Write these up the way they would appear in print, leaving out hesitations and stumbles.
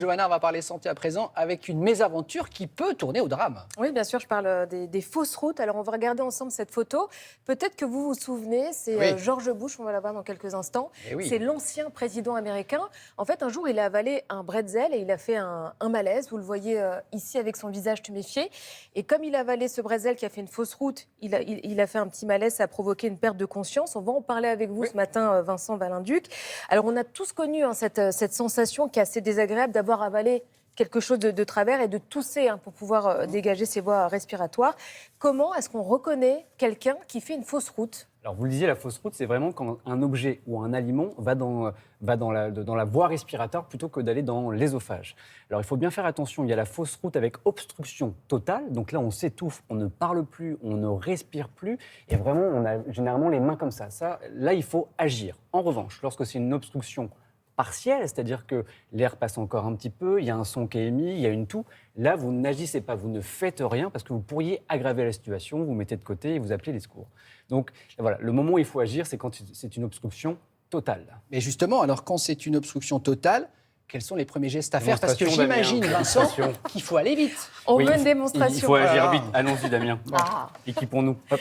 Johanna, on va parler santé à présent avec une mésaventure qui peut tourner au drame. Oui, bien sûr, je parle des fausses routes. Alors, on va regarder ensemble cette photo. Peut-être que vous vous souvenez, c'est Oui. George Bush, on va la voir dans quelques instants. Eh oui. C'est l'ancien président américain. En fait, un jour, il a avalé un bretzel et il a fait un malaise. Vous le voyez ici avec son visage tuméfié. Et comme il a avalé ce bretzel qui a fait une fausse route, il a fait un petit malaise, ça a provoqué une perte de conscience. On va en parler avec vous ce matin, Vincent Valinduc. Alors, on a tous connu cette sensation qui est assez désagréable d'avoir avalé quelque chose de travers et de tousser pour pouvoir dégager ses voies respiratoires. Comment est-ce qu'on reconnaît quelqu'un qui fait une fausse route ? Alors, vous le disiez, la fausse route, c'est vraiment quand un objet ou un aliment va dans la voie respiratoire plutôt que d'aller dans l'ésophage. Alors, il faut bien faire attention. Il y a la fausse route avec obstruction totale. Donc là, on s'étouffe, on ne parle plus, on ne respire plus. Et vraiment, on a généralement les mains comme ça. Là, il faut agir. En revanche, lorsque c'est une obstruction partielle, c'est-à-dire que l'air passe encore un petit peu, il y a un son qui est émis, il y a une toux. Là, vous n'agissez pas, vous ne faites rien parce que vous pourriez aggraver la situation, vous mettez de côté et vous appelez les secours. Donc voilà, le moment où il faut agir, c'est quand c'est une obstruction totale. Mais justement, alors quand c'est une obstruction totale, quels sont les premiers gestes à faire ? Parce que Démonstration, j'imagine, Damien. Vincent, Démonstration. qu'il faut aller vite. On Oui, veut une démonstration. Il faut agir Voilà. vite. Allons-y, Damien. Ah. Équipons-nous. Hop.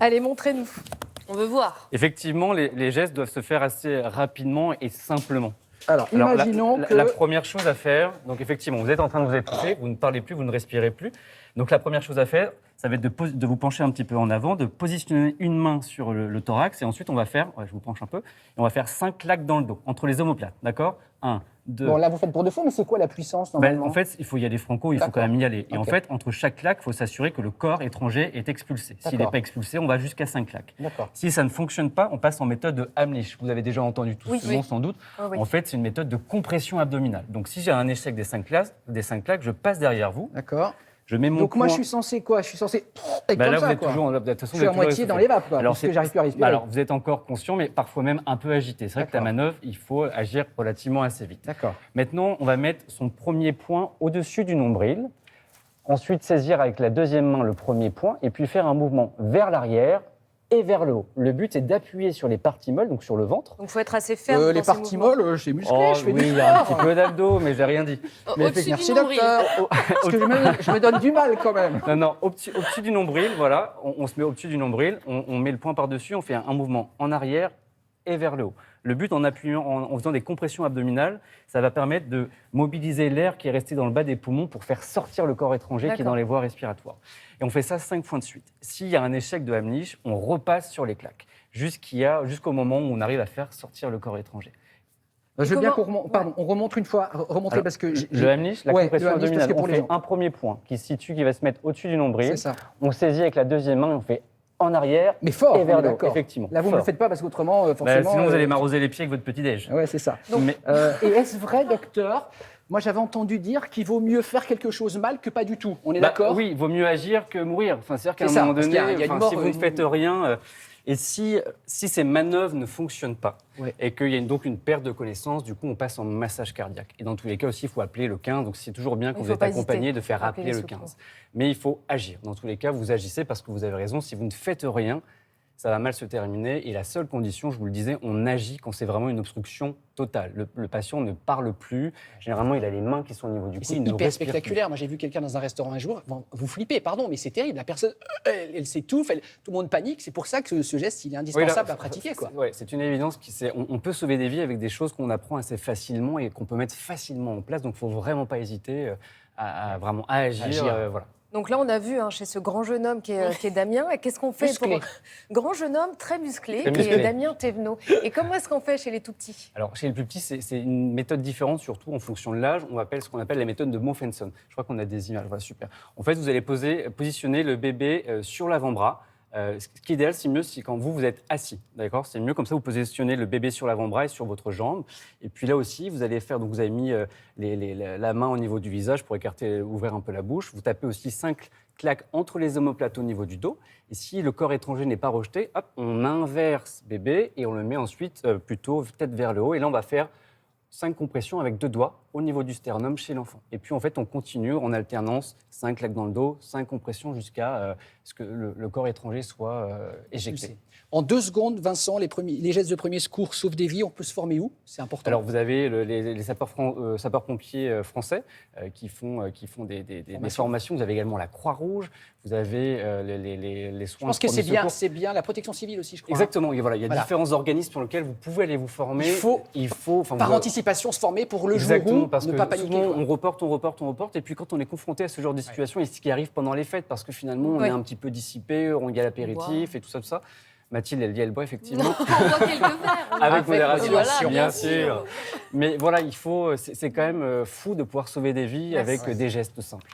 Allez, montrez-nous. On veut voir. Effectivement, les gestes doivent se faire assez rapidement et simplement. Alors, Alors, imaginons que... la première chose à faire, donc effectivement, vous êtes en train de vous étouffer, vous ne parlez plus, vous ne respirez plus. Donc la première chose à faire, ça va être de vous pencher un petit peu en avant, de positionner une main sur le thorax, et ensuite on va faire, je vous penche un peu, et on va faire 5 claques dans le dos, entre les omoplates, d'accord ? 1, 2... Bon, là, vous faites pour de faux, mais c'est quoi la puissance, normalement ? En fait, il faut y aller franco, il faut quand même y aller. Et en Ok. fait, entre chaque claque, il faut s'assurer que le corps étranger est expulsé. S'il n'est D'accord. pas expulsé, on va jusqu'à 5 claques. D'accord. Si ça ne fonctionne pas, on passe en méthode de Heimlich. Vous avez déjà entendu tout Oui, ce oui. nom sans doute. Oui. En fait, c'est une méthode de compression abdominale. Donc, si j'ai un échec des 5 claques, je passe derrière vous. D'accord. Je mets mon Donc moi, poing- je suis censé quoi ? Je suis censé être Bah comme là, ça, vous êtes quoi. toujours, de toute façon, Je suis à vous êtes toujours moitié dans essoufflé. les vapes, quoi, parce que j'arrive plus à respirer. Alors, vous êtes encore conscient, mais parfois même un peu agité. C'est vrai que la D'accord. manœuvre, il faut agir relativement assez vite. D'accord. Maintenant, on va mettre son premier poing au-dessus du nombril. Ensuite, saisir avec la deuxième main le premier point et puis faire un mouvement vers l'arrière et vers le haut. Le but, c'est d'appuyer sur les parties molles, donc sur le ventre. Donc, il faut être assez ferme. Les dans ces parties mouvements. molles, c'est musclé, Oh, je fais oui, du il y a un sport. petit peu d'abdos, mais j'ai rien dit. Mais Au-dessus merci, du nombril. docteur. Parce que je me donne du mal, quand même. Non, au-dessus du nombril, voilà, on se met au-dessus du nombril, on met le poing par-dessus, on fait un mouvement en arrière et vers le haut. Le but, en appuyant, en faisant des compressions abdominales, ça va permettre de mobiliser l'air qui est resté dans le bas des poumons pour faire sortir le corps étranger qui est D'accord. dans les voies respiratoires. Et on fait ça 5 fois de suite. S'il y a un échec de Heimlich, on repasse sur les claques, jusqu'au moment où on arrive à faire sortir le corps étranger. Je veux bien Comment- on remonte une fois, remontrer Alors, parce que... Le Heimlich, la Ouais, compression le Heimlich, parce abdominale, que on pour les fait gens. un premier point qui va se mettre au-dessus du nombril. C'est ça. On saisit avec la deuxième main et on fait en arrière Mais fort, et vers on est le haut, d'accord. effectivement. Là, vous ne le Fort. faites pas parce qu'autrement, Bah, forcément... sinon, vous allez m'arroser les pieds avec votre petit-déj. Ouais, c'est ça. Mais- Et est-ce vrai, docteur ? Moi, j'avais entendu dire qu'il vaut mieux faire quelque chose mal que pas du tout. On est Bah, d'accord ? Oui, il vaut mieux agir que mourir. Enfin, c'est-à-dire qu'à C'est un ça, moment parce donné, qu'il y a une mort, si vous ne faites rien, et si ces manœuvres ne fonctionnent pas, Ouais. et qu'il y a donc une perte de connaissance, du coup, on passe en massage cardiaque. Et dans tous les cas aussi, il faut appeler le 15. Donc, c'est toujours bien quand Il vous faut êtes pas accompagné hésiter. de faire Faut appeler appeler les le secours. 15. Mais il faut agir. Dans tous les cas, vous agissez parce que vous avez raison. Si vous ne faites rien, ça va mal se terminer. Et la seule condition, je vous le disais, on agit quand c'est vraiment une obstruction totale. Le patient ne parle plus. Généralement, il a les mains qui sont au niveau du cou. C'est il ne hyper respire plus. spectaculaire. Moi, j'ai vu quelqu'un dans un restaurant un jour. Bon, vous flippez, pardon, mais c'est terrible. La personne, elle s'étouffe, tout le monde panique. C'est pour ça que ce geste, il est Oui, indispensable là, à pratiquer, quoi. C'est une évidence. On peut sauver des vies avec des choses qu'on apprend assez facilement et qu'on peut mettre facilement en place. Donc, il ne faut vraiment pas hésiter à vraiment agir. Agir. Voilà. Donc là, on a vu chez ce grand jeune homme qui est Damien. Et qu'est-ce qu'on fait Musclé. Grand jeune homme très musclé, Très qui musclé. est Damien Thévenot. Et comment est-ce qu'on fait chez les tout petits ? Alors, chez les plus petits, c'est une méthode différente, surtout en fonction de l'âge. On appelle ce qu'on appelle la méthode de Moffenson. Je crois qu'on a des images. Voilà, super. En fait, vous allez positionner le bébé sur l'avant-bras. Ce qui est idéal, c'est mieux si quand vous êtes assis, d'accord ? C'est mieux comme ça, vous positionnez le bébé sur l'avant-bras et sur votre jambe. Et puis là aussi, vous allez faire, donc vous avez mis la main au niveau du visage pour ouvrir un peu la bouche. Vous tapez aussi 5 claques entre les omoplates au niveau du dos. Et si le corps étranger n'est pas rejeté, hop, on inverse bébé et on le met ensuite plutôt tête vers le haut. Et là, on va faire 5 compressions avec 2 doigts au niveau du sternum chez l'enfant. Et puis en fait, on continue en alternance, 5 claques dans le dos, 5 compressions jusqu'à ce que le corps étranger soit éjecté. En 2 secondes, Vincent, les gestes de premier secours sauvent des vies, on peut se former où? C'est important. Alors vous avez les sapeurs-pompiers français qui font des formations. Vous avez également la Croix-Rouge, vous avez les soins. Je pense de que premier c'est bien la protection civile aussi, je crois. Exactement, et voilà, il y a Voilà. différents organismes sur lesquels vous pouvez aller vous former. Il faut par anticipation se former pour le Exactement, jour où parce ne que pas paniquer. souvent, quoi. on reporte, et puis quand on est confronté à ce genre de situation, et ce qui arrive pendant les fêtes, parce que finalement, on Ouais. est un petit peu dissipé, on y a l'apéritif et tout ça. Mathilde, elle dit, elle boit effectivement. Non, on boit quelques verres. Avec modération, voilà, bien sûr. Mais voilà, c'est quand même fou de pouvoir sauver des vies Merci. avec des gestes simples.